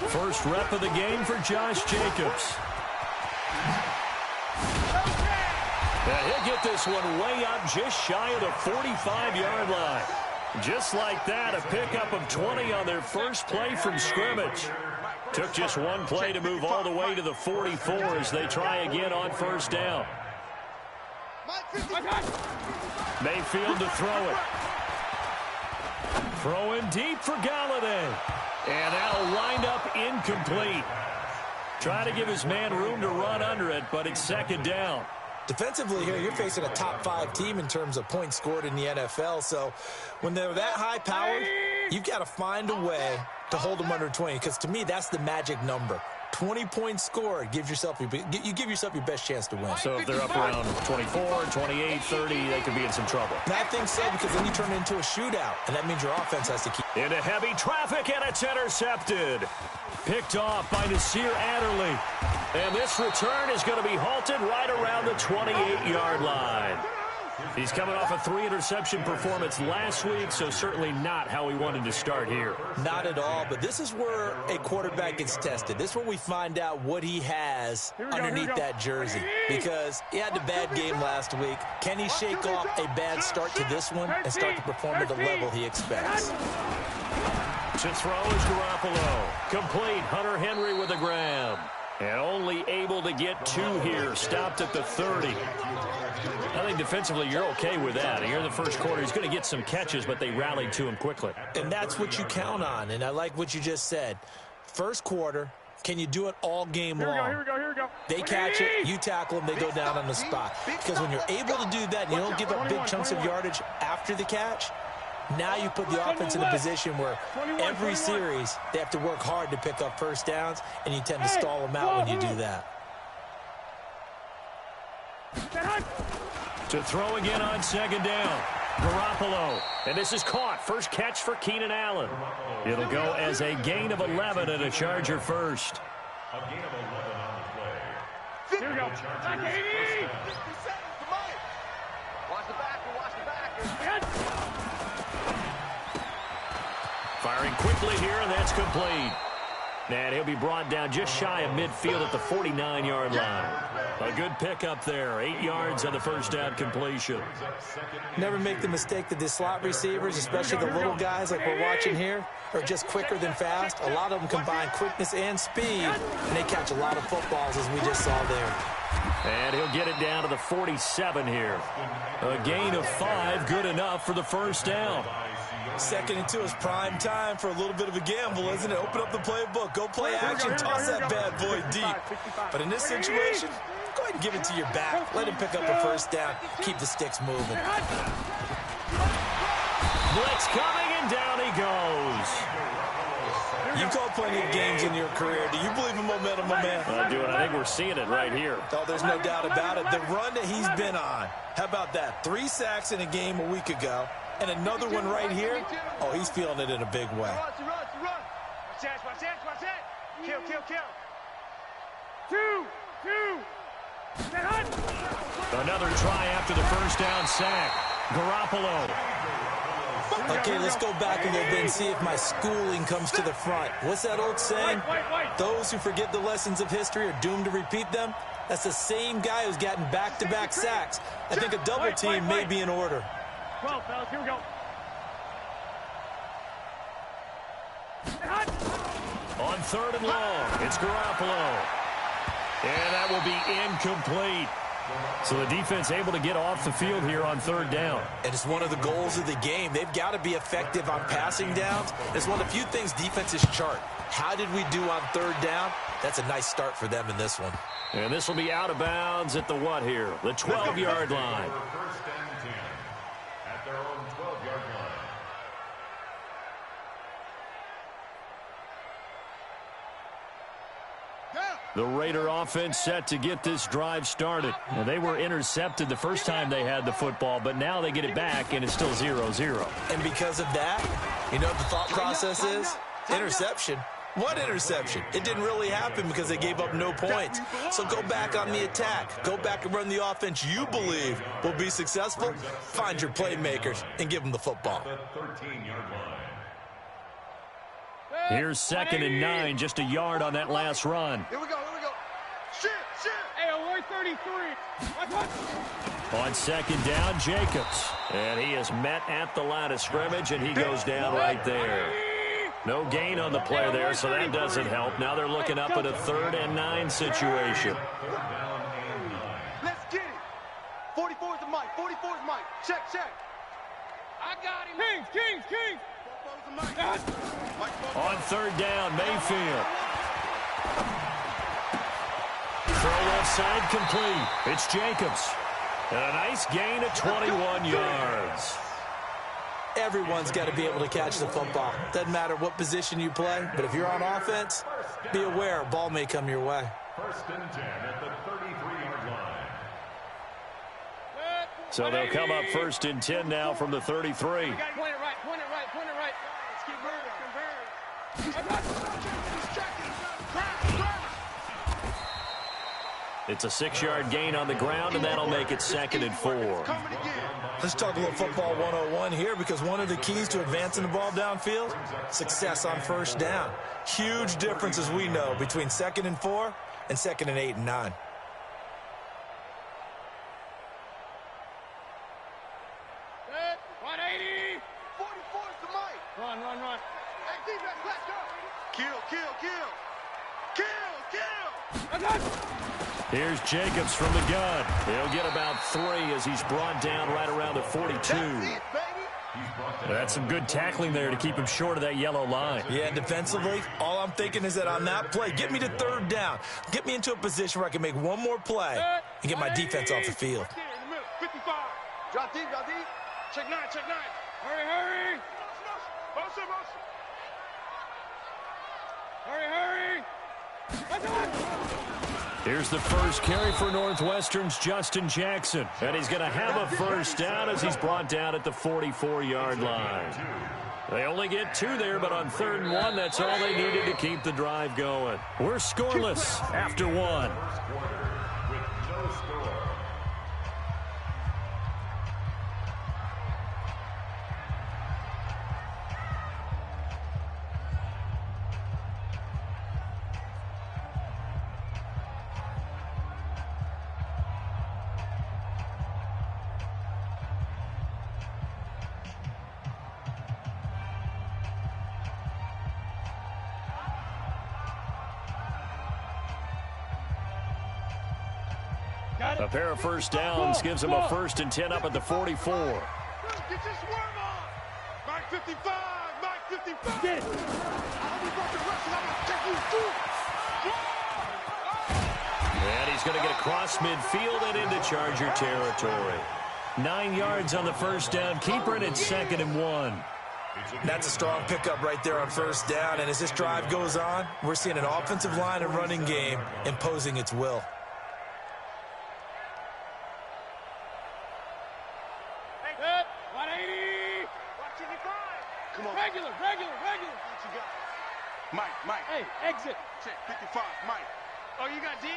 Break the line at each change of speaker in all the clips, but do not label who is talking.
First rep of the game for Josh Jacobs. He'll get this one way up just shy of the 45-yard line. Just like that, a pickup of 20 on their first play from scrimmage. Took just one play to move all the way to the 44 as they try again on first down. Mayfield to throw it. Throwing deep for Galladay. And that'll wind up incomplete. Trying to give his man room to run under it, but it's second down.
Defensively here, you're facing a top-5 team in terms of points scored in the NFL. So when they're that high-powered, you've got to find a way to hold them under 20. Because to me, that's the magic number. 20 points scored, you give yourself your best chance to win.
So if they're up around 24, 28, 30, they could be in some trouble.
And I think so, because then you turn it into a shootout, and that means your offense has to keep.
Into heavy traffic, and it's intercepted. Picked off by Nasir Adderley. And this return is going to be halted right around the 28-yard line. He's coming off a 3-interception performance last week, so certainly not how he wanted to start here.
Not at all, but this is where a quarterback gets tested. This is where we find out what he has underneath that jersey. Because he had a bad game last week. Can he shake off a bad start to this one and start to perform at the level he expects?
To throw is Garoppolo. Complete. Hunter Henry with a grab. And only able to get 2 here. Stopped at the 30. I think defensively you're okay with that. Here in the first quarter, he's going to get some catches, but they rallied to him quickly.
And that's what you count on. And I like what you just said. First quarter, can you do it all game long?
Here we go.
They catch it, you tackle them, they go down on the spot. Because when you're able to do that and you don't give up big chunks of yardage after the catch, now you put the offense in a position where every series they have to work hard to pick up first downs, and you tend to stall them out when you do that.
To throw again on second down. Garoppolo. And this is caught. First catch for Keenan Allen. It'll go as a gain of 11 and a Charger first.
Here we go. Watch the back.
Firing quickly here, and that's complete. And he'll be brought down just shy of midfield at the 49-yard line. A good pickup there. 8 yards on the first down completion.
Never make the mistake that the slot receivers, especially the little guys like we're watching here, are just quicker than fast. A lot of them combine quickness and speed, and they catch a lot of footballs, as we just saw there.
And he'll get it down to the 47 here. A gain of 5, good enough for the first down.
2nd and 2 is prime time for a little bit of a gamble, isn't it? Open up the playbook, go play action, toss that bad boy deep. But in this situation, go ahead and give it to your back. Let him pick up a first down. Keep the sticks moving.
Blitz coming, and down he goes.
You've called plenty of games in your career. Do you believe in momentum, my man?
I do, and I think we're seeing it right here.
Oh, there's no doubt about it. The run that he's been on. How about that? 3 sacks in a game a week ago. And another one right here. Oh, he's feeling it in a big way.
Run. Watch that. Kill. 2.
Another try after the first down sack. Garoppolo.
Okay, let's go back a little bit and see if my schooling comes to the front. What's that old saying? Those who forget the lessons of history are doomed to repeat them. That's the same guy who's gotten back-to-back sacks. I think a double team may be in order.
12, fellas, here we go.
On 3rd and long, it's Garoppolo. And that will be incomplete. So the defense able to get off the field here on 3rd down.
And it's one of the goals of the game. They've got to be effective on passing downs. It's one of the few things defenses chart. How did we do on 3rd down? That's a nice start for them in this one.
And this will be out of bounds at the what here? The 12-yard line. The Raider offense set to get this drive started. Now, they were intercepted the first time they had the football, but now they get it back, and it's still 0-0.
And because of that, you know what the thought process is? Interception. What interception? It didn't really happen because they gave up no points. So go back on the attack. Go back and run the offense you believe will be successful. Find your playmakers and give them the football.
Here's 2nd and 9, just a yard on that last run.
Here we go. Shit. Hey, we're 33.
On 2nd down, Jacobs. And he is met at the line of scrimmage, and he goes down right there. No gain on the play there, so that doesn't help. Now they're looking up at a 3rd and 9 situation.
Let's get it. 44 is the mic. 44 is Mike. Check. I got him. Kings.
On 3rd down, Mayfield. Throw left side complete. It's Jacobs. And a nice gain of 21 yards.
Everyone's got to be able to catch the football. Doesn't matter what position you play, but if you're on offense, be aware a ball may come your way.
1st and 10 at the 33-yard line.
So they'll come up 1st and 10 now from the 33.
Point it right. Let's get
It's a 6-yard gain on the ground, and that'll make it 2nd and 4.
Let's talk a little football 101 here, because one of the keys to advancing the ball downfield, success on 1st down. Huge difference, as we know, between 2nd and 4 and 2nd and 8 and 9.
Good. 180. 44 is the mic. Run. Hey, defense, let's go. Kill. I got it.
Here's Jacobs from the gun. He'll get about 3 as he's brought down right around the 42.
That's it, baby.
That's some good tackling there to keep him short of that yellow line.
Yeah, defensively, all I'm thinking is that on that play, get me to 3rd down. Get me into a position where I can make one more play and get my defense off the field.
55. Drop deep. Check 9. Hurry. Motion. Hurry.
Here's the first carry for Northwestern's Justin Jackson. And he's going to have a 1st down as he's brought down at the 44-yard line. They only get 2 there, but on 3rd and 1, that's all they needed to keep the drive going. We're scoreless after 1. A pair of 1st downs gives him a 1st and 10 up at the 44.
Get your swerve on. Mike 55. Get it.
And he's going to get across midfield and into Charger territory. 9 yards on the 1st down. Keeper, and it's 2nd and 1.
That's a strong pickup right there on 1st down, and as this drive goes on, we're seeing an offensive line and running game imposing its will.
Mike. Hey, exit. Check, 55, Mike. Oh, you got D?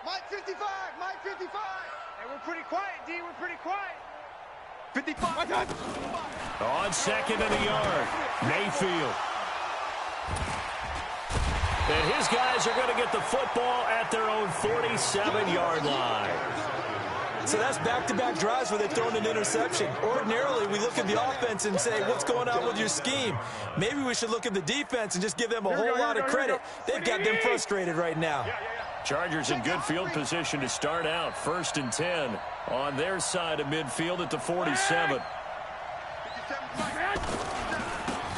Mike 55. Hey, we're pretty quiet, D. We're pretty quiet. 55.
On 2nd and a yard, Mayfield. And his guys are going to get the football at their own 47-yard line.
So that's back-to-back drives where they've thrown an interception. Ordinarily, we look at the offense and say, what's going on with your scheme? Maybe we should look at the defense and just give them a whole lot of credit. They've got them frustrated right now.
Chargers in good field position to start out. 1st and 10 on their side of midfield at the 47.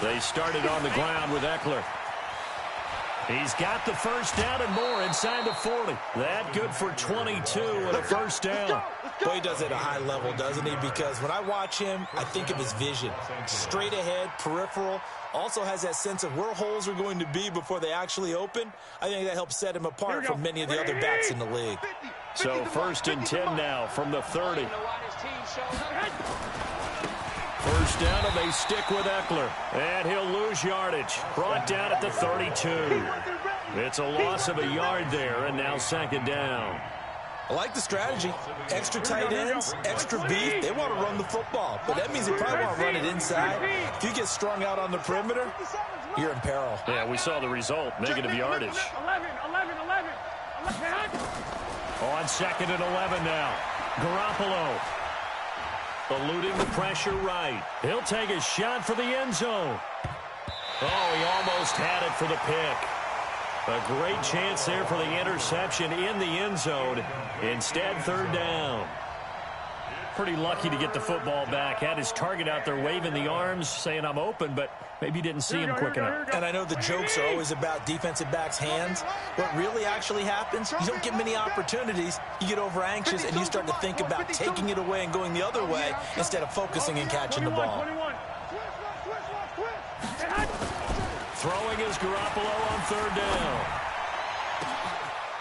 They started on the ground with Eckler. He's got the 1st down and more inside the 40. That good for 22 and a 1st down.
Boy, he does it at a high level, doesn't he? Because when I watch him, I think of his vision. Straight ahead, peripheral. Also has that sense of where holes are going to be before they actually open. I think that helps set him apart from many of the other backs in the league.
So 1st and 10 now from the 30. First down, and they stick with Eckler. And he'll lose yardage. Brought down at the 32. It's a loss of a yard there, and now second down.
I like the strategy. Extra tight ends, extra beef. They want to run the football, but that means they probably want to run it inside. If you get strung out on the perimeter, you're in peril.
Yeah, we saw the result, negative yardage.
11.
On second and 11 now. Garoppolo eluding the pressure right. He'll take a shot for the end zone. Oh, he almost had it for the pick. A great chance there for the interception in the end zone. Instead, third down. Pretty lucky to get the football back. Had his target out there waving the arms, saying, I'm open, but maybe didn't see him quick enough.
And I know the jokes are always about defensive backs' hands. What really actually happens, you don't get many opportunities. You get over anxious, and you start to think about taking it away and going the other way instead of focusing and catching the ball.
Throwing is Garoppolo on third down.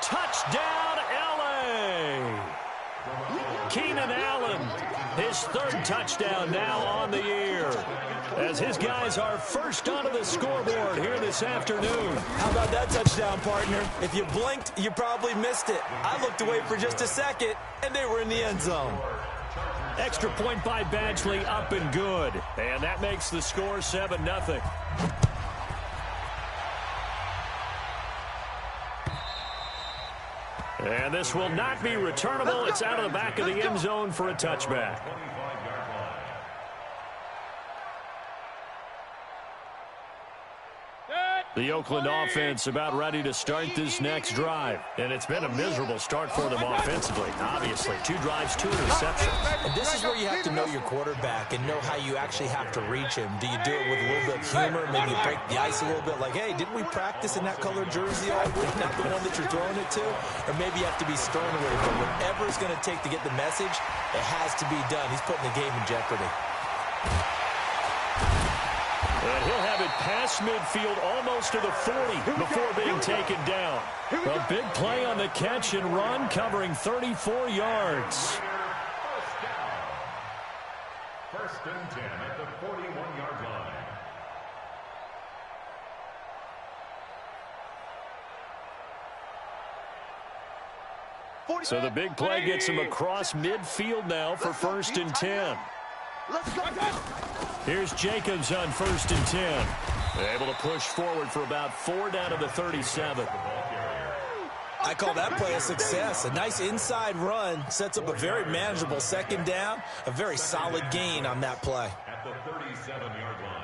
Touchdown, L.A. Keenan Allen, his third touchdown now on the year, as his guys are first onto the scoreboard here this afternoon.
How about that touchdown, partner? If you blinked, you probably missed it. I looked away for just a second, and they were in the end zone.
Extra point by Badgley, up and good. And that makes the score 7-0. And this will not be returnable. It's out of the back of the end zone for a touchback. The Oakland offense about ready to start this next drive. And it's been a miserable start for them offensively. Obviously, 2 drives, 2 interceptions.
And this is where you have to know your quarterback and know how you actually have to reach him. Do you do it with a little bit of humor? Maybe you break the ice a little bit like, hey, didn't we practice in that colored jersey all week? Not the one that you're throwing it to? Or maybe you have to be stern with it. But whatever it's going to take to get the message, it has to be done. He's putting the game in jeopardy.
And he'll have it past midfield almost to the 40 before being taken down. A big play on the catch and run, covering 34 yards.
First and 10 at the 41-yard line.
So the big play gets him across midfield now for first and 10. Here's Jacobs on first and 10. Able to push forward for about 4 down to the 37.
I call that play a success. A nice inside run sets up a very manageable second down. A very solid gain on that play.
At the 37-yard line.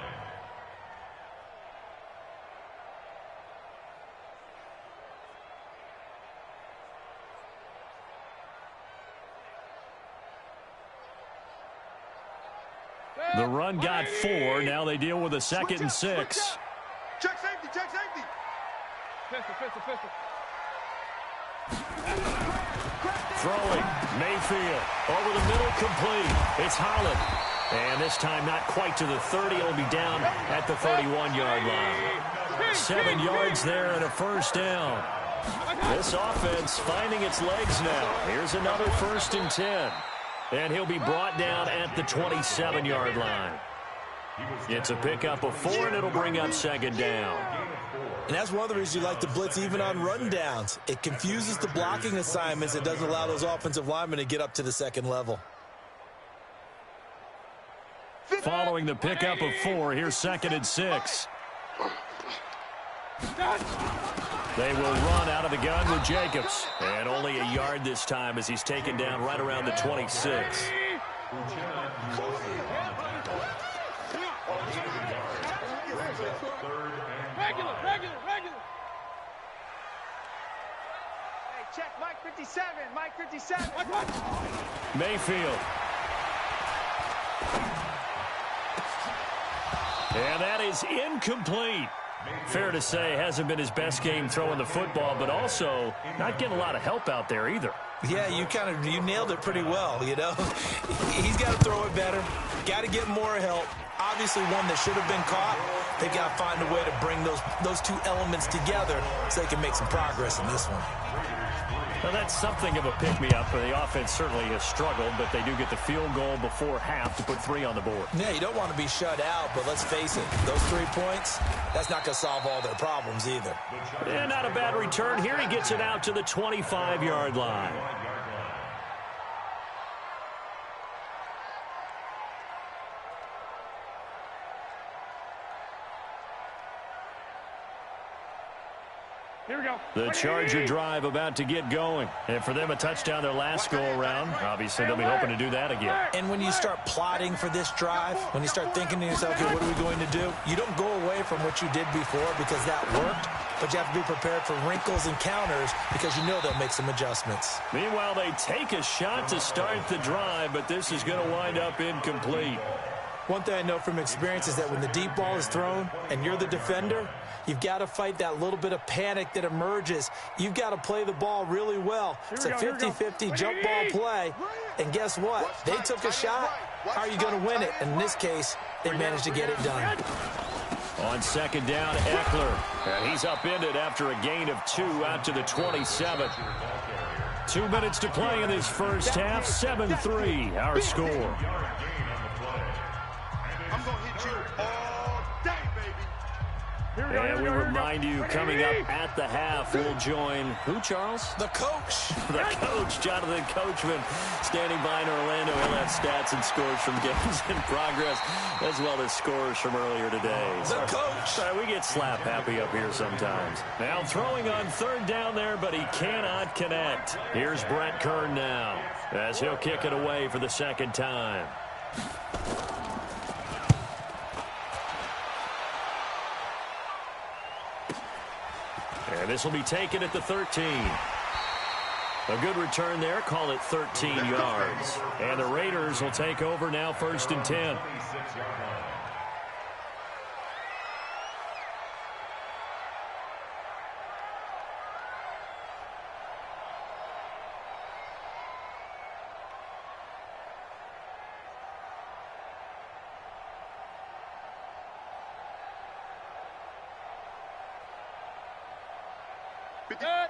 The run got 4. Now they deal with a second and 6.
Check safety, check safety. Pistol.
Throwing, Mayfield, over the middle, complete. It's Holland. And this time not quite to the 30. It'll be down at the 31-yard line. 7 yards there and a first down. This offense finding its legs now. Here's another first and 10. And he'll be brought down at the 27-yard line. It's a pickup of 4, and it'll bring up second down.
And that's one of the reasons you like to blitz even on run downs. It confuses the blocking assignments. It doesn't allow those offensive linemen to get up to the second level.
Following the pickup of 4, here's second and 6. They will run out of the gun with Jacobs. And only a yard this time as he's taken down right around the 26.
Regular. Hey, check Mike 57.
Mayfield. And that is incomplete. Fair to say, hasn't been his best game throwing the football, but also not getting a lot of help out there either.
Yeah, you nailed it pretty well, you know. He's got to throw it better. Got to get more help. Obviously one that should have been caught. They've got to find a way to bring those two elements together so they can make some progress in this one.
Well, that's something of a pick-me-up. The offense certainly has struggled, but they do get the field goal before half to put 3 on the board.
Yeah, you don't want to be shut out, but let's face it, those 3 points, that's not going to solve all their problems either.
Yeah, not a bad return. Here he gets it out to the 25-yard line.
Here we go.
The Charger drive about to get going. And for them, a touchdown their last go-around. Obviously, they'll be hoping to do that again.
And when you start plotting for this drive, when you start thinking to yourself, okay, what are we going to do? You don't go away from what you did before because that worked, but you have to be prepared for wrinkles and counters because you know they'll make some adjustments.
Meanwhile, they take a shot to start the drive, but this is going to wind up incomplete.
One thing I know from experience is that when the deep ball is thrown and you're the defender, you've got to fight that little bit of panic that emerges. You've got to play the ball really well. It's a 50-50 jump ball play. And guess what? They took a shot. How are you going to win it? And in this case, they managed to get it done.
On second down, Eckler. And he's upended after a gain of 2 out to the 27. 2 minutes to play in this first half. 7-3, our score.
I'm going to hit you all day, baby.
And we remind you, coming up at the half, we'll join who, Charles?
The coach.
The coach, Jonathan Coachman, standing by in Orlando. He'll have stats and scores from games in progress, as well as scores from earlier today.
The coach.
Sorry, we get slap happy up here sometimes. Now throwing on third down there, but he cannot connect. Here's Brett Kern now, as he'll kick it away for the second time. And this will be taken at the 13. A good return there. Call it 13 yards. And the Raiders will take over now, 1st and 10.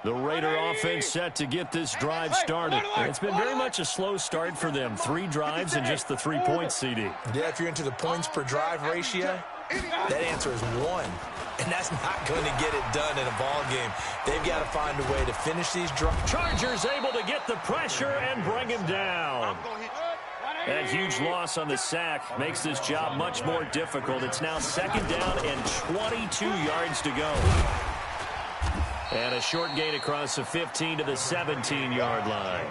The Raider offense set to get this drive started. It's been very much a slow start for them. 3 drives and just the 3 points, CD.
Yeah, if you're into the points per drive ratio, that answer is 1. And that's not going to get it done in a ball game. They've got to find a way to finish these drives.
Chargers able to get the pressure and bring him down. That huge loss on the sack makes this job much more difficult. It's now 2nd down and 22 yards to go. And a short gain across the 15 to the 17-yard line.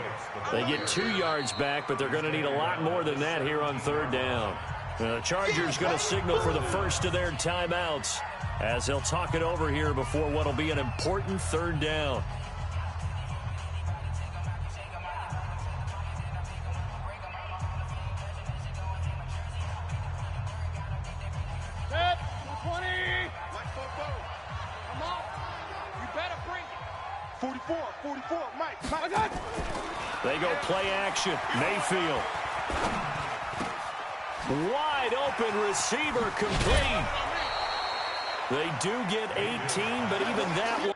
They get 2 yards back, but they're going to need a lot more than that here on 3rd down. The Chargers going to signal for the first of their timeouts as they'll talk it over here before what will be an important 3rd down.
Set, 20. Come on. You better bring it. 44, Mike.
They go play action. Mayfield. Wide open receiver complete. They do get 18, but even that one.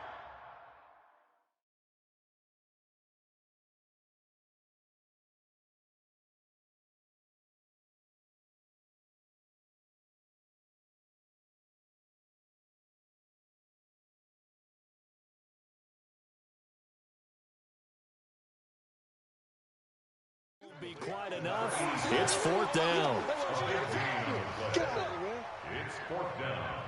Be quite enough. It's 4th down.
It's 4th down.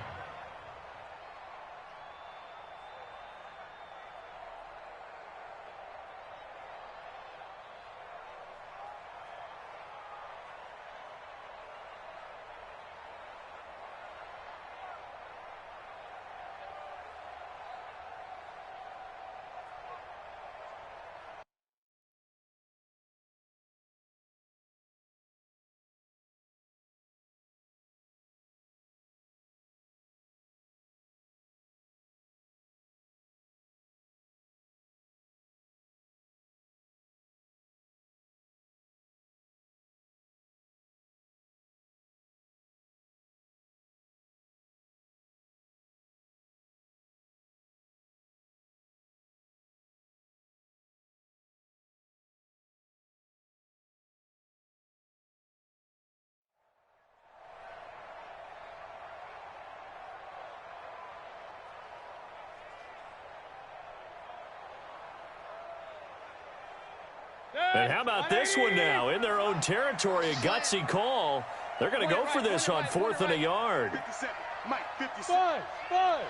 And how about this one now? In their own territory, a gutsy call. They're going to go for this on 4th and a yard.
57. Mike, 57. Five.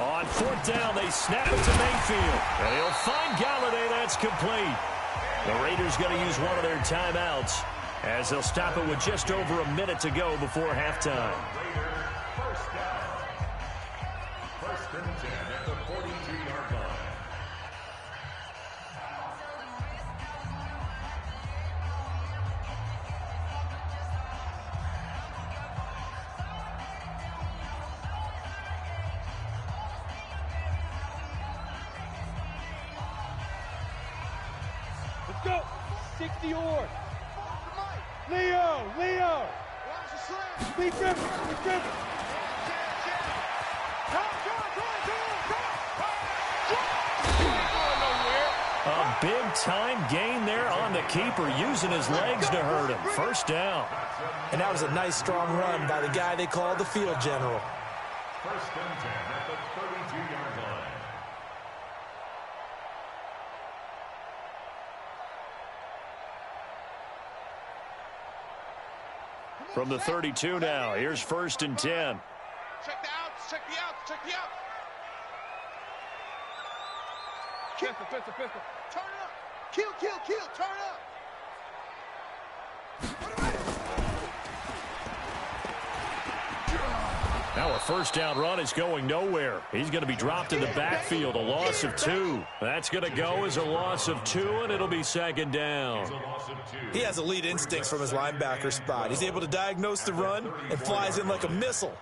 On 4th down, they snap it to Mayfield. And he'll find Galladay. That's complete. The Raiders going to use one of their timeouts as they'll stop it with just over a minute to go before halftime.
First down. 1st and 10 at the 42-yard line.
Let's go. 60 yard. Leo. Be Griffin.
A big-time gain there on the keeper, using his legs to hurt him. First down.
And that was a nice, strong run by the guy they call the field general.
1st and 10 at the 32-yard line.
From the 32 now, here's 1st and 10.
Check the outs. Pistol. Turn it up. Kill. Turn it up.
Now a 1st down run is going nowhere. He's going to be dropped in the backfield, a loss of 2. That's going to go as a loss of 2, and it'll be 2nd down.
He has elite instincts from his linebacker spot. He's able to diagnose the run and flies in like a missile.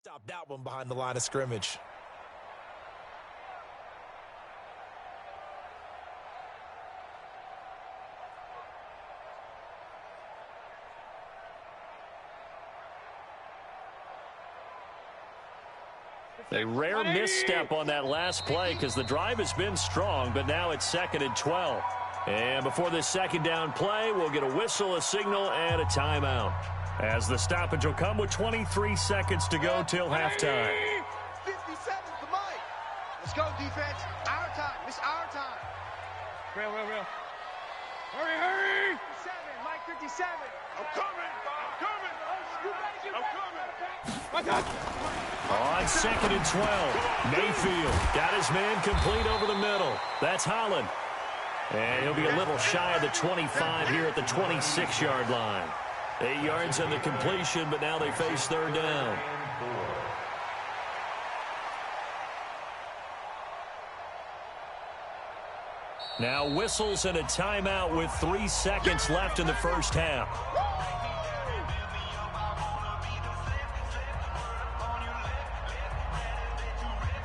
Stop that one behind the line of scrimmage.
A rare misstep on that last play because the drive has been strong, but now it's 2nd and 12. And before this 2nd down play, we'll get a whistle, a signal, and a timeout. As the stoppage will come with 23 seconds to go till halftime.
57's the mic. Let's go, defense. Our time. It's our time. Real. Hurry. 57, Mike 57. I'm coming. My God.
On 2nd and 12, Mayfield got his man complete over the middle. That's Holland. And he'll be a little shy of the 25 here at the 26-yard line. 8 yards on the completion, but now they face 3rd down. Now whistles and a timeout with 3 seconds left in the first half.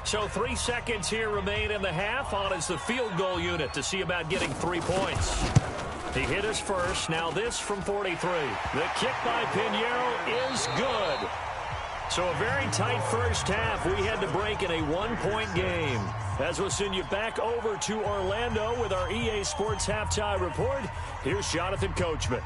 So 3 seconds here remain in the half. On is the field goal unit to see about getting 3 points. He hit us first. Now this from 43. The kick by Pinheiro is good. So a very tight first half. We had to break in a one-point game. As we'll send you back over to Orlando with our EA Sports Halftime Report, here's Jonathan Coachman.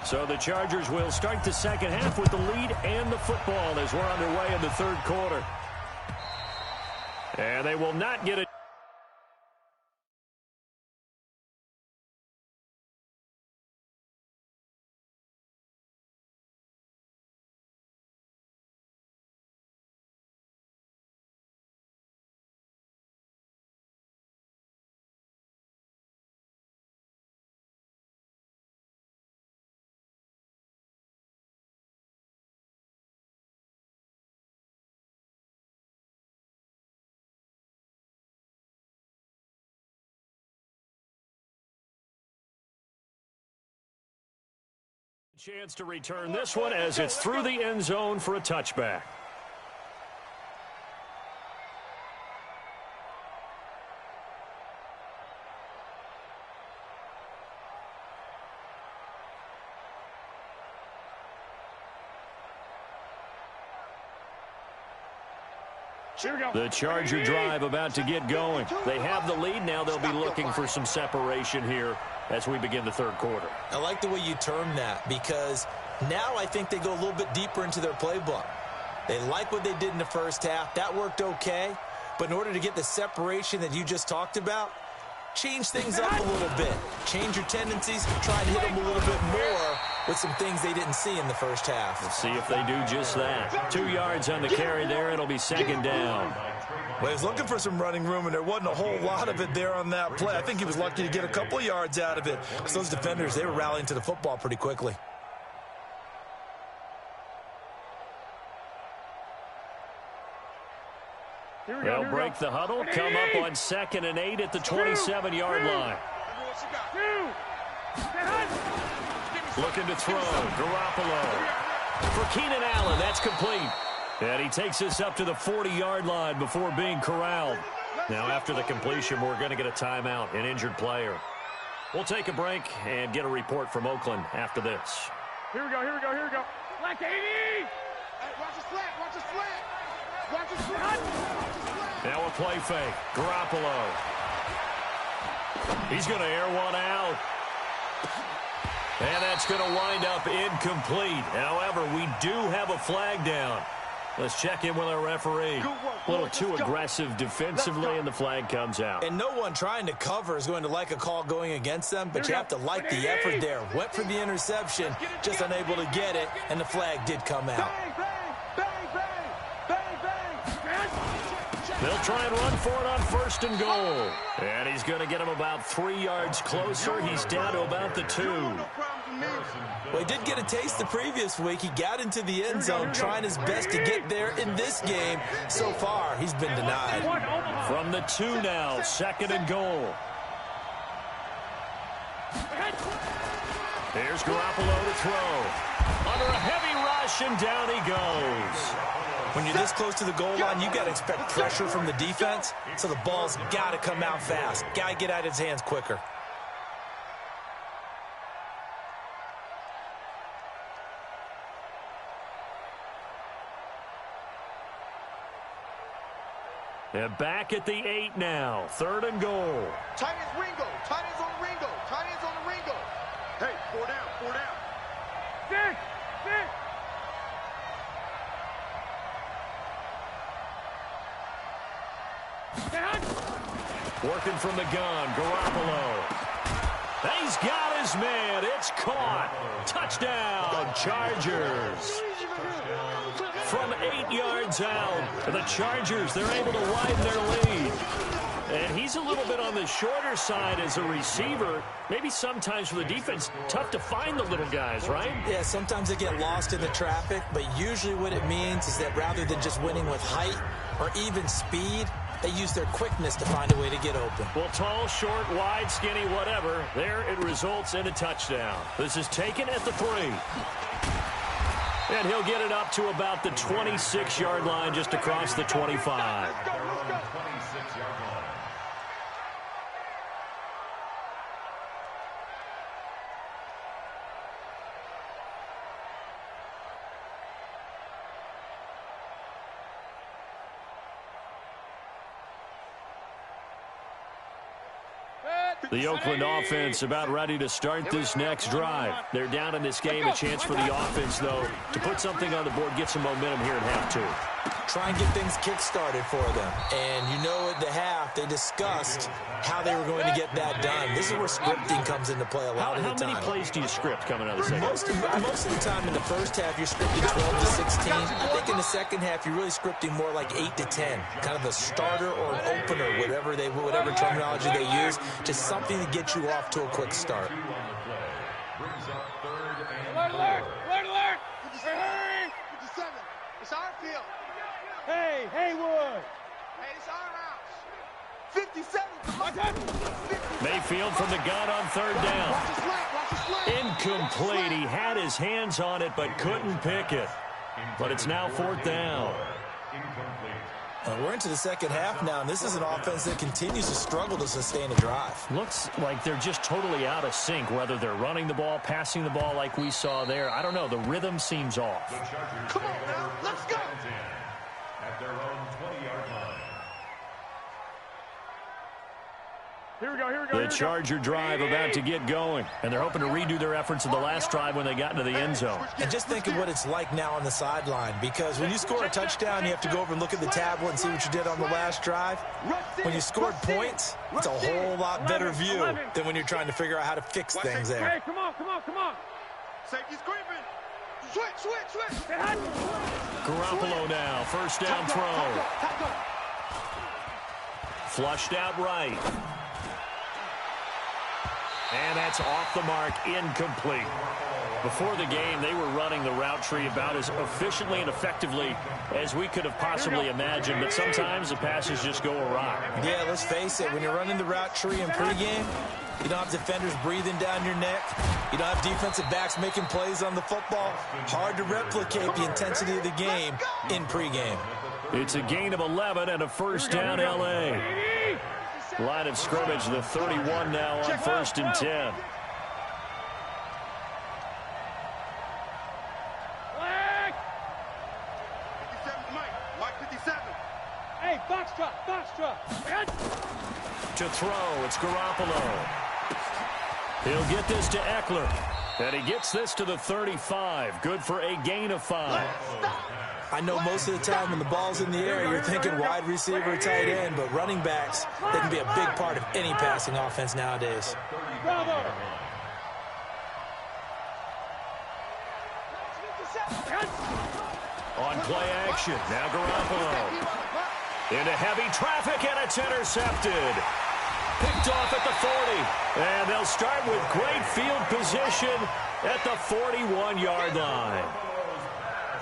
So the Chargers will start the second half with the lead and the football as we're underway in the third quarter. And they will not get it. Chance to return this one as it's through the end zone for a touchback. The Charger drive about to get going. They have the lead. Now they'll be looking for some separation here as we begin the third quarter.
I like the way you term that, because now I think they go a little bit deeper into their playbook. They like what they did in the first half. That worked okay. But in order to get the separation that you just talked about, change things up a little bit. Change your tendencies. Try and hit them a little bit more with some things they didn't see in the first half.
Let's see if they do just that. 2 yards on the carry there. It'll be second down.
Well, he was looking for some running room, and there wasn't a whole lot of it there on that play. I think he was lucky to get a couple of yards out of it, because those defenders, they were rallying to the football pretty quickly.
They'll break the huddle, come up on 2nd and 8 at the 27-yard line. Looking to throw. Garoppolo. For Keenan Allen, that's complete. And he takes us up to the 40-yard line before being corralled. Now, after the completion, we're going to get a timeout, an injured player. We'll take a break and get a report from Oakland after this.
Here we go. Black 80! Hey, watch his flat, watch his flat! Watch his flat!
Now a play fake. Garoppolo. He's going to air one out. And that's going to wind up incomplete. However, we do have a flag down. Let's check in with our referee. A little too aggressive defensively, and the flag comes out.
And no one trying to cover is going to like a call going against them, but you have to like the effort there. Went for the interception, just unable to get it, and the flag did come out.
They'll try and run for it on 1st and goal. And he's going to get him about 3 yards closer. He's down to about the 2.
Well, he did get a taste the previous week. He got into the end zone trying his best to get there in this game. So far, he's been denied.
From the 2 now, 2nd and goal. Here's Garoppolo to throw. Under a heavy rush, and down he goes.
When you're this close to the goal line, you got to expect pressure from the defense, so the ball's got to come out fast. Got to get out of his hands quicker.
And back at the 8 now, 3rd and goal.
Tight ends Ringo, tight ends on Ringo, tight ends on the Ringo. Hey, 4 down, 4 down. 6.
Working from the gun, Garoppolo. He's got his man. It's caught. Touchdown, Chargers. From 8 yards out, the Chargers, they're able to widen their lead. And he's a little bit on the shorter side as a receiver. Maybe sometimes for the defense, tough to find the little guys, right?
Yeah, sometimes they get lost in the traffic, but usually what it means is that rather than just winning with height or even speed, they use their quickness to find a way to get open.
Well, tall, short, wide, skinny, whatever, there it results in a touchdown. This is taken at the 3. And he'll get it up to about the 26-yard line, just across the 25.
Let's go. 26-yard line.
The Oakland offense about ready to start this next drive. They're down in this game. A chance for the offense, though, to put something on the board, get some momentum here at half two.
Try and get things kick-started for them. And you know at the half, they discussed how they were going to get that done. This is where scripting comes into play a lot of the time.
How many plays do you script coming out of the second?
Most of the time in the first half, you're scripting 12 to 16. I think in the second half, you're really scripting more like 8 to 10. Kind of a starter or an opener, whatever terminology they use, just something to get you off to a quick start.
Alert! Hey! It's our field. Hey, Haywood! Hey, it's our house. 57.
Mayfield from the gun on third down. Incomplete. He had his hands on it, but couldn't pick it. But it's now fourth down.
We're into the second half now, and this is an offense that continues to struggle to sustain a drive.
Looks like they're just totally out of sync, whether they're running the ball, passing the ball like we saw there. I don't know. The rhythm seems off.
Come on now, let's go.
At their own 20-yard line.
Here we go.
The Charger drive about to get going, and they're hoping to redo their efforts of the last drive when they got into the end zone.
And just think of what it's like now on the sideline, because when you score a touchdown, you have to go over and look at the tablet and see what you did on the last drive. When you scored points, it's a whole lot better view than when you're trying to figure out how to fix things there.
Hey, come on. Safety's creeping. Switch.
Garoppolo now, first down throw. Flushed out right. And that's off the mark, incomplete. Before the game, they were running the route tree about as efficiently and effectively as we could have possibly imagined, but sometimes the passes just go awry.
Yeah, let's face it, when you're running the route tree in pregame, you don't have defenders breathing down your neck. You don't have defensive backs making plays on the football. Hard to replicate the intensity of the game in pregame.
It's a gain of 11 and a first down, L.A. Line of scrimmage, the 31 now on first and 10.
Mike 57. Hey, box truck.
To throw, it's Garoppolo. He'll get this to Eckler. And he gets this to the 35. Good for a gain of 5.
I know most of the time when the ball's in the air, you're thinking wide receiver, tight end, but running backs, they can be a big part of any passing offense nowadays.
Bravo.
On play action, now Garoppolo. Into heavy traffic, and it's intercepted. Picked off at the 40. And they'll start with great field position at the 41-yard line.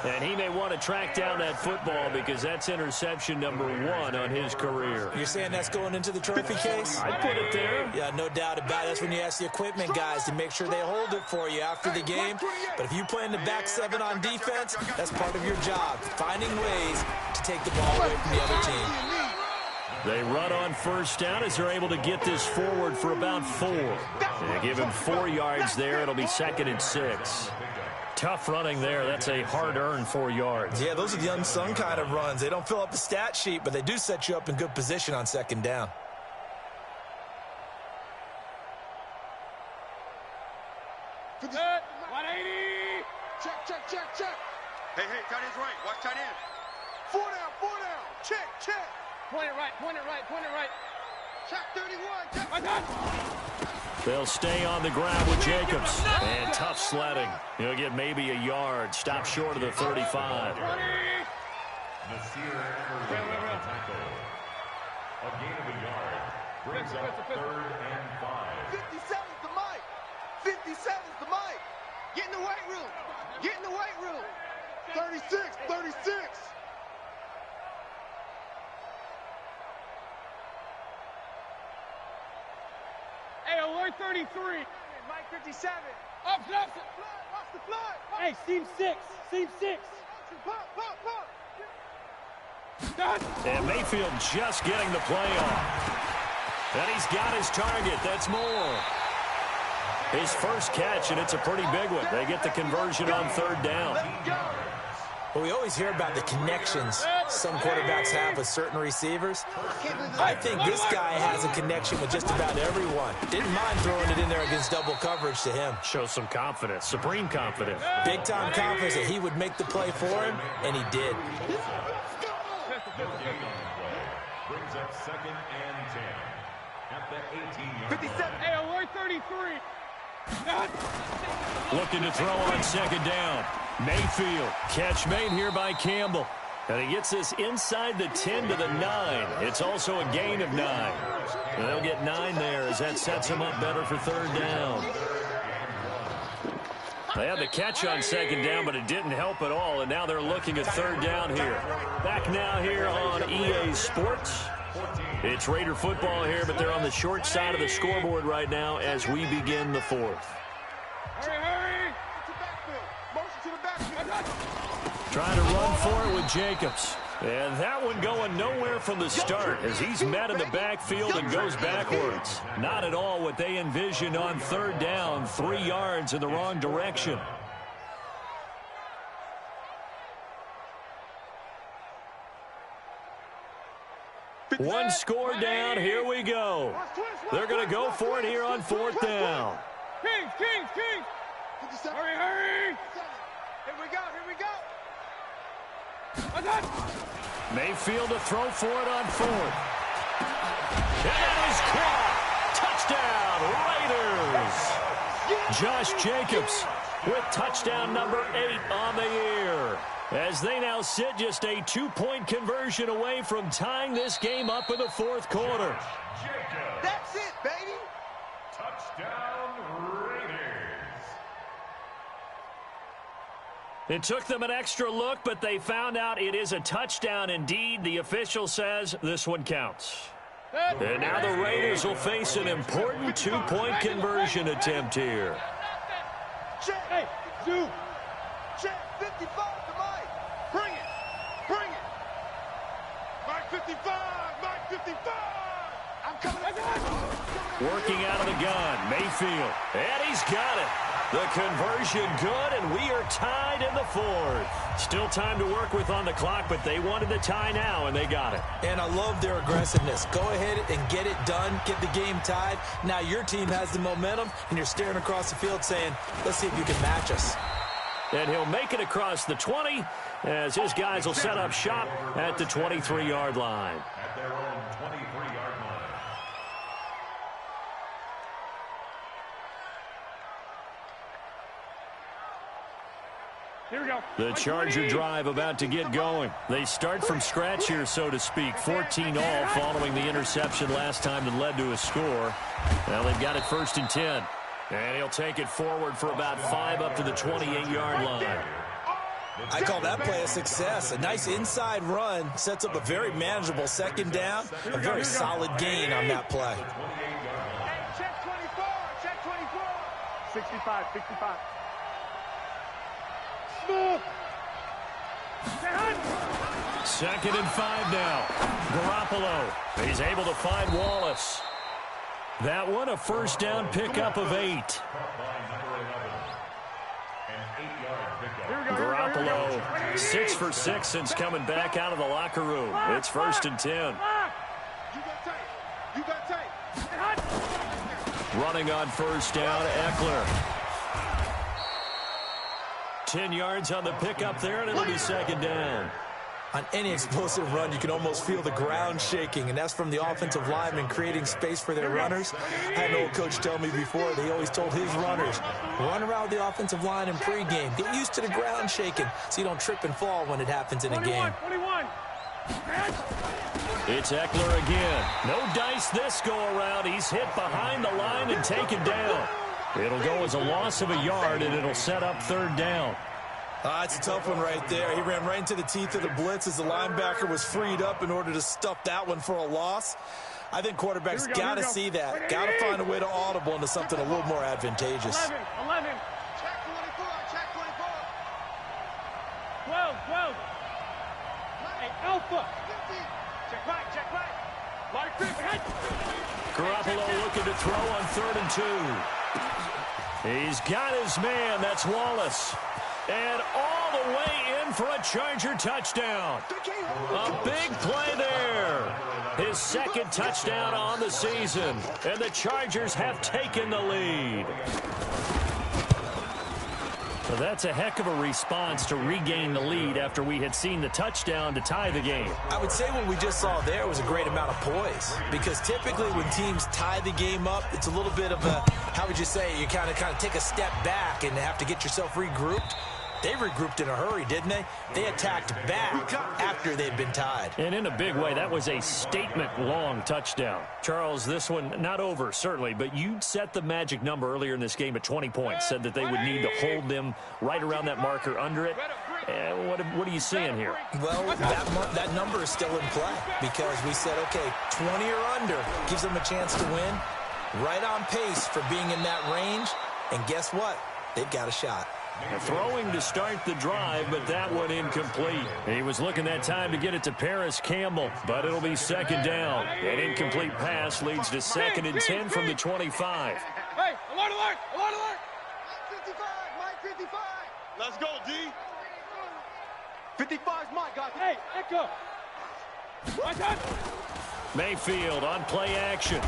And he may want to track down that football because that's interception number 1 on his career.
You're saying that's going into the trophy case?
I'd put it there.
Yeah, no doubt about it. That's when you ask the equipment guys to make sure they hold it for you after the game. But if you play in the back 7 on defense, that's part of your job, finding ways to take the ball away from the other team.
They run on first down as they're able to get this forward for about 4. They give him 4 yards there. It'll be 2nd and 6. Tough running there. That's a hard-earned 4 yards.
Yeah, those are the unsung kind of runs. They don't fill up the stat sheet, but they do set you up in good position on 2nd down.
Good. 180. Check. Hey, tight end's right. Watch tight end. 4 down. Check. Point it right. Check 31. Check.
They'll stay on the ground with Jacobs. And tough sledding. He'll get maybe a yard. Stop short of the 35.
Nasir Adderley tackle. A gain of a yard. Brings up 3rd and 5.
57's the mic. 57's the mic. Get in the weight room. 36. Hey, alert 33. Mike 57. Hey, seam 6. Seam 6.
And Mayfield just getting the play off. And he's got his target. That's Moore. His first catch, and it's a pretty big one. They get the conversion on third down.
Well, we always hear about the connections some quarterbacks have with certain receivers. I think this guy has a connection with just about everyone. Didn't mind throwing it in there against double coverage to him.
Shows some confidence, supreme confidence.
Big-time confidence that he would make the play for him, and he did.
Brings up 2nd and 10 at the 18-yard
57. Hey, Lloyd 33.
Looking to throw on second down. Mayfield. Catch made here by Campbell. And he gets this inside the 10 to the 9. It's also a gain of 9. And they'll get 9 there as that sets him up better for third down. They had the catch on second down, but it didn't help at all. And now they're looking at third down here. Back now here on EA Sports. It's Raider football here, but they're on the short side of the scoreboard right now as we begin the fourth.
Hurry!
Trying to run for it with Jacobs. And that one going nowhere from the start as he's met in the backfield and goes backwards. Not at all what they envisioned on third down, 3 yards in the wrong direction. One score down, here we go. They're going to go for it here on fourth down.
Kings! Hurry! Here we go!
Mayfield to throw for it on fourth. And that is caught. Touchdown, Raiders. Josh Jacobs with touchdown number 8 on the year. As they now sit just a 2-point conversion away from tying this game up in the fourth quarter.
That's it, baby.
Touchdown, Raiders.
It took them an extra look, but they found out it is a touchdown indeed. The official says this one counts. And now the Raiders will face an important 2-point conversion attempt here.
Hey, Zoo. Check 55 to Mike. Bring it. Mike 55. I'm coming.
Working out of the gun, Mayfield. And he's got it. The conversion good, and we are tied in the fourth. Still time to work with on the clock, but they wanted the tie now, and they got it.
And I love their aggressiveness. Go ahead and get it done, get the game tied. Now your team has the momentum, and you're staring across the field saying, let's see if you can match us.
And he'll make it across the 20 as his guys will set up shop at the 23-yard line.
At their own 23-yard line.
Here we go.
The Charger drive about to get going. They start from scratch here, so to speak. 14 all following the interception last time that led to a score. Now they've got it 1st and 10. And he'll take it forward for about 5 up to the 28-yard line.
I call that play a success. A nice inside run sets up a very manageable second down. A very solid gain on that play.
Hey, check 24. 65. Smooth.
2nd and 5 now. Garoppolo. He's able to find Wallace. That one a first down pickup of 8. Garoppolo 6 for 6 since coming back out of the locker room. It's 1st and 10.
You got tape.
Running on first down, Eckler. 10 yards on the pickup there, and it'll be 2nd down.
On any explosive run, you can almost feel the ground shaking, and that's from the offensive linemen creating space for their runners. I had an old coach tell me before that he always told his runners, run around the offensive line in pregame. Get used to the ground shaking so you don't trip and fall when it happens in a game.
21.
It's Eckler again. No dice this go-around. He's hit behind the line and taken down. It'll go as a loss of a yard, and it'll set up 3rd down.
It's a tough one right there. He ran right into the teeth of the blitz as the linebacker was freed up in order to stuff that one for a loss. I think quarterbacks got to see that. Got to find a way to audible into something a little more advantageous.
11. Check 24. Check 24. 12. Hey, Alpha. Check right. Large grip.
Garoppolo looking to throw on 3rd and 2. He's got his man. That's Wallace. And all the way in for a Charger touchdown. A big play there. His 2nd touchdown on the season. And the Chargers have taken the lead. So that's a heck of a response to regain the lead after we had seen the touchdown to tie the game.
I would say what we just saw there was a great amount of poise, because typically when teams tie the game up, it's a little bit of a, how would you say, you kind of take a step back and have to get yourself regrouped. They regrouped in a hurry, didn't they? They attacked back after they'd been tied.
And in a big way, that was a statement-long touchdown. Charles, this one not over, certainly, but you set the magic number earlier in this game at 20 points, said that they would need to hold them right around that marker under it. What are you seeing here?
Well, that number is still in play, because we said, okay, 20 or under gives them a chance to win. Right on pace for being in that range. And guess what? They've got a shot.
Throwing to start the drive, but that one incomplete. He was looking that time to get it to Paris Campbell, but it'll be 2nd down. An incomplete pass leads to 2nd and 10 from the 25.
Hey, alert! Mike 55. Let's go, D. 55's Mike, guys. Hey, Echo. My time.
Mayfield on play action.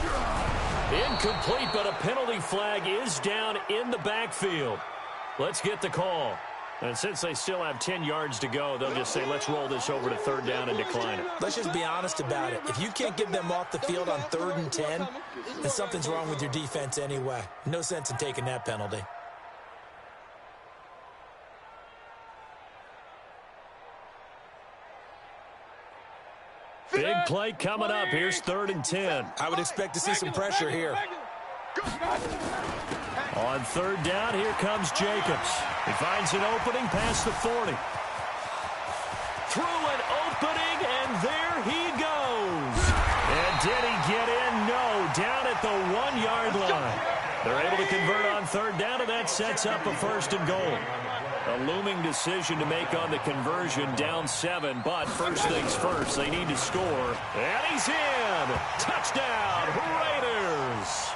Incomplete, but a penalty flag is down in the backfield. Let's get the call. And since they still have 10 yards to go, they'll just say, let's roll this over to 3rd down and decline it.
Let's just be honest about it. If you can't get them off the field on 3rd and 10, then something's wrong with your defense anyway. No sense in taking that penalty.
Big play coming up. Here's 3rd and 10.
I would expect to see some pressure here.
On 3rd down, here comes Jacobs. He finds an opening past the 40. Through an opening, and there he goes. And did he get in? No, down at the 1-yard line. They're able to convert on 3rd down, and that sets up a 1st and goal. A looming decision to make on the conversion, down 7, but first things first, they need to score. And he's in! Touchdown, Raiders!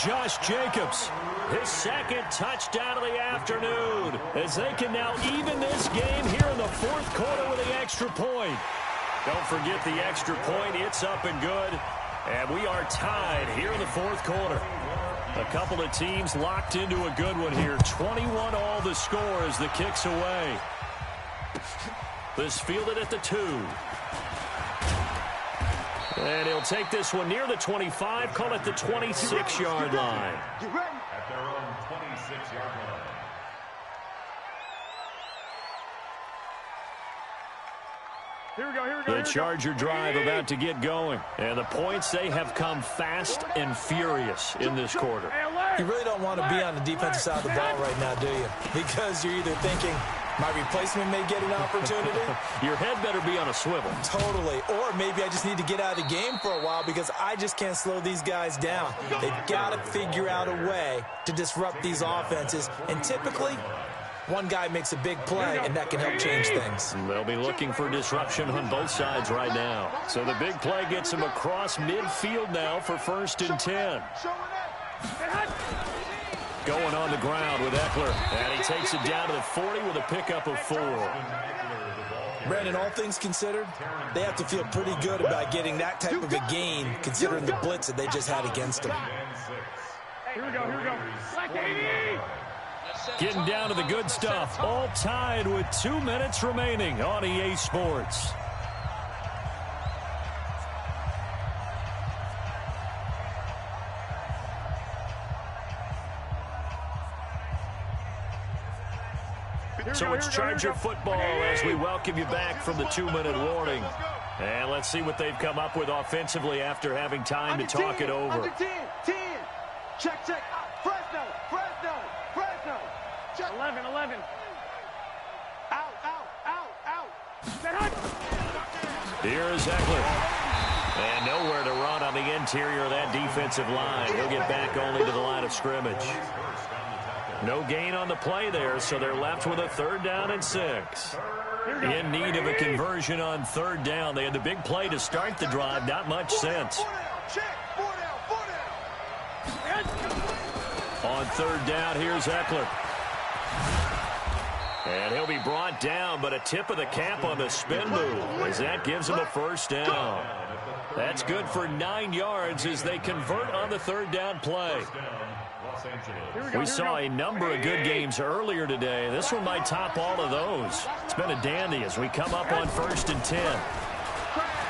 Josh Jacobs, his 2nd touchdown of the afternoon, as they can now even this game here in the 4th quarter with the extra point. Don't forget the extra point, it's up and good, and we are tied here in the 4th quarter. A couple of teams locked into a good one here. 21 all the score as the kick's away. This fielded at the 2. And he'll take this one near the 25, call it the 26-yard line.
At their own 26-yard line.
Here we go.
The Charger drive about to get going. And the points, they have come fast and furious in this quarter.
You really don't want to be on the defensive side of the ball right now, do you? Because you're either thinking, my replacement may get an opportunity.
Your head better be on a swivel.
Totally. Or maybe I just need to get out of the game for a while because I just can't slow these guys down. They've got to figure out a way to disrupt these offenses. And typically, one guy makes a big play, and that can help change things.
They'll be looking for disruption on both sides right now. So the big play gets him across midfield now for 1st and 10. Going on the ground with Eckler, and he takes it down to the 40 with a pickup of 4.
Brandon, all things considered, they have to feel pretty good about getting that type of a gain, considering the blitz that they just had against them.
Here we go. Black 80!
Getting down to the good stuff, all tied with 2 minutes remaining on EA Sports. So it's Charger football as we welcome you back from the 2-minute warning. And let's see what they've come up with offensively after having time to talk it over.
10. Check. Fresno. 11. Out.
Here's Eckler. And nowhere to run on on the interior of that defensive line. He'll get back only to the line of scrimmage. No gain on the play there, so they're left with a 3rd down and 6. In need of a conversion on 3rd down. They had the big play to start the drive. Not much since. On 3rd down, here's Eckler. And he'll be brought down, but a tip of the cap on the spin move as that gives him a 1st down. That's good for 9 yards as they convert on the 3rd down play. We saw a number of good games earlier today. This one might top all of those. It's been a dandy as we come up on 1st and 10.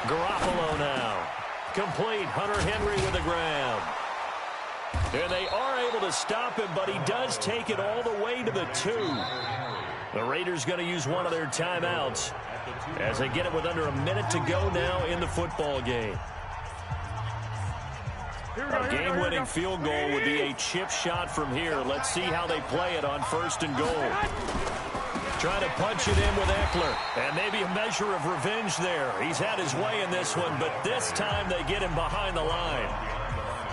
Garoppolo now. Complete. Hunter Henry with the ground. And they are able to stop him, but he does take it all the way to the 2. The Raiders going to use one of their timeouts as they get it with under a minute to go now in the football game. A game-winning field goal would be a chip shot from here. Let's see how they play it on 1st and goal. Trying to punch it in with Eckler. And maybe a measure of revenge there. He's had his way in this one, but this time they get him behind the line.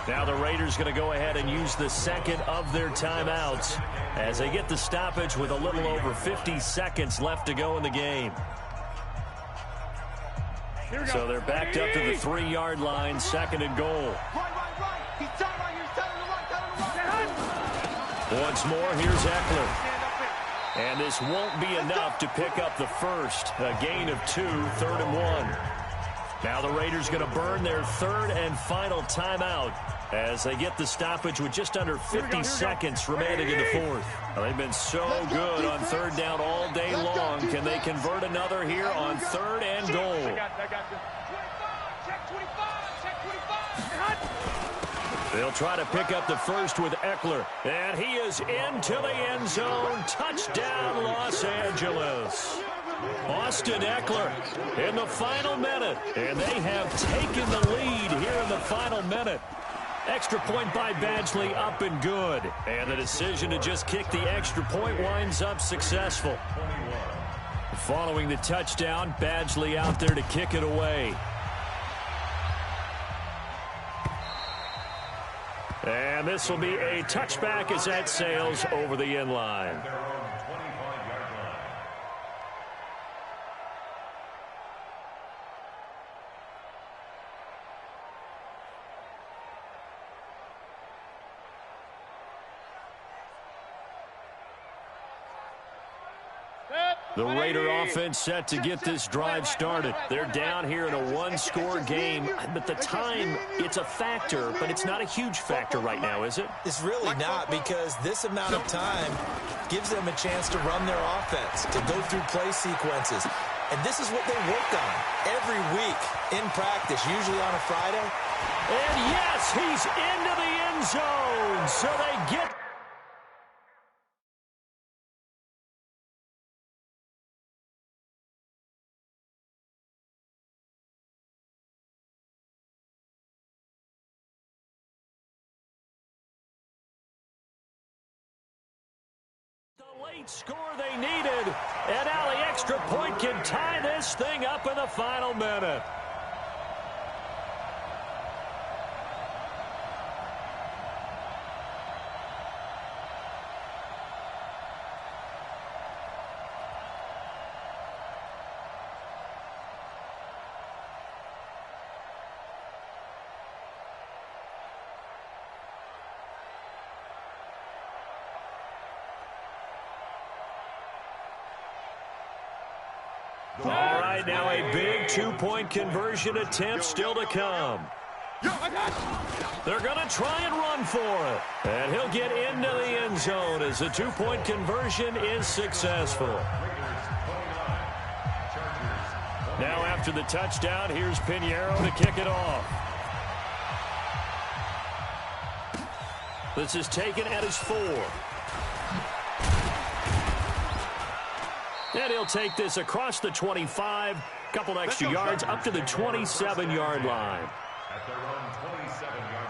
Now the Raiders going to go ahead and use the 2nd of their timeouts as they get the stoppage with a little over 50 seconds left to go in the game. So they're backed up to the 3-yard line, 2nd and goal. Once more, here's Eckler. And this won't be enough to pick up the 1st. A gain of 2, 3rd and 1. Now the Raiders going to burn their 3rd and final timeout as they get the stoppage with just under 50 seconds remaining in the 4th. Well, they've been so good on 3rd down all day long. Can they convert another here on 3rd and goal? They'll try to pick up the 1st with Eckler. And he is into the end zone. Touchdown, Los Angeles. Austin Eckler in the final minute. And they have taken the lead here in the final minute. Extra point by Badgley up and good. And the decision to just kick the extra point winds up successful. Following the touchdown, Badgley out there to kick it away. And this will be a touchback as that sails over the end line. The Raider offense set to get this drive started. They're down here in a 1-score game, but the time, it's a factor, but it's not a huge factor right now, is it?
It's really not, because this amount of time gives them a chance to run their offense, to go through play sequences. And this is what they work on every week in practice, usually on a Friday.
And yes, he's into the end zone, so they get late score they needed, and now the extra point can tie this thing up in the final minute. All right, now a big two-point conversion attempt still to come. They're going to try and run for it. And he'll get into the end zone as the two-point conversion is successful. Now after the touchdown, here's Pinheiro to kick it off. This is taken at his 4. And he'll take this across the 25, couple extra yards up to the 27-yard line.
At their own 27-yard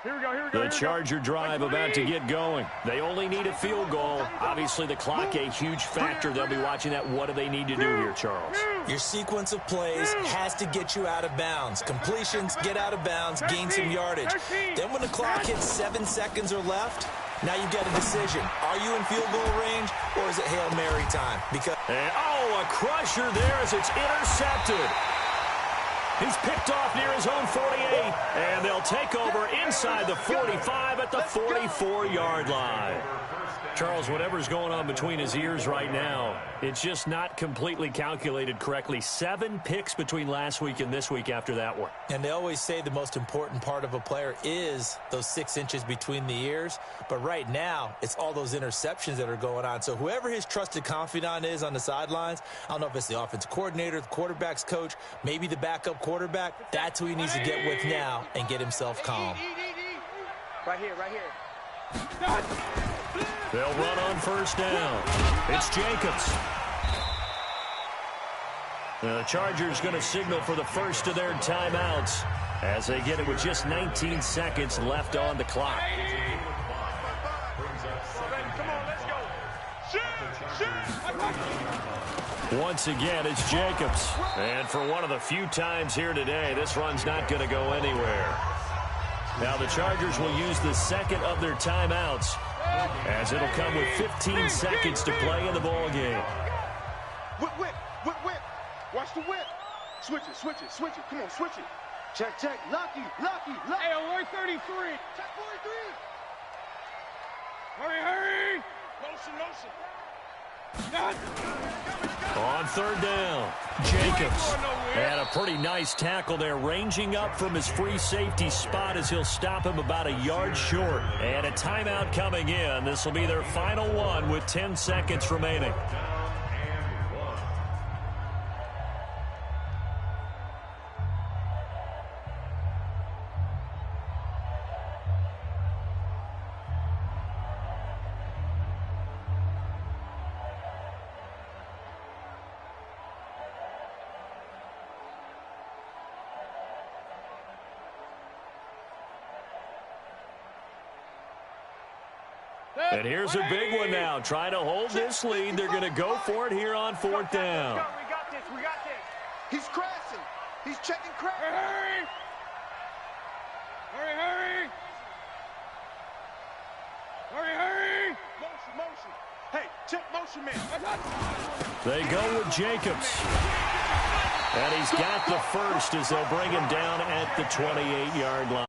line.
The Charger drive about to get going. They only need a field goal. Obviously, the clock a huge factor. They'll be watching that. What do they need to do here, Charles?
Your sequence of plays has to get you out of bounds. Completions, get out of bounds, gain some yardage. Then when the clock hits 7 seconds or left, now you've got a decision. Are you in field goal range, or is it Hail Mary time? Because
a crusher there as it's intercepted. He's picked off near his own 48, and they'll take over inside the 45 at the 44-yard line. Charles, whatever's going on between his ears right now, it's just not completely calculated correctly. 7 picks between last week and this week after that one.
And they always say the most important part of a player is those 6 inches between the ears. But right now, it's all those interceptions that are going on. So whoever his trusted confidant is on the sidelines, I don't know if it's the offensive coordinator, the quarterback's coach, maybe the backup quarterback, that's who he needs to get with now and get himself calm.
Right here, right here.
They'll run on first down. It's Jacobs. The Chargers going to signal for the first of their timeouts as they get it with just 19 seconds left on the clock.
Come on, let's go. Shoot!
Once again, it's Jacobs. And for one of the few times here today, this run's not going to go anywhere. Now the Chargers will use the second of their timeouts, as it'll come with 15 seconds to play in the ball game.
Whip, whip, whip, whip. Watch the whip. Switch it, switch it, switch it. Come on, switch it. Check, check. Lucky, lucky, lucky. Hey, alert 33. Check 43. Hurry, hurry. Motion, motion.
On third down, Jacobs. And a pretty nice tackle there, ranging up from his free safety spot as he'll stop him about a yard short. And a timeout coming in. This will be their final one with 10 seconds remaining. And here's a big one now. Trying to hold this lead. They're going to go for it here on fourth down.
We got this, we got this. He's crashing. He's checking crash. Hurry, hurry. Hurry, hurry. Hurry, hurry. Motion, motion. Hey, check motion, man.
They go with Jacobs. And he's got the first as they'll bring him down at the 28-yard line.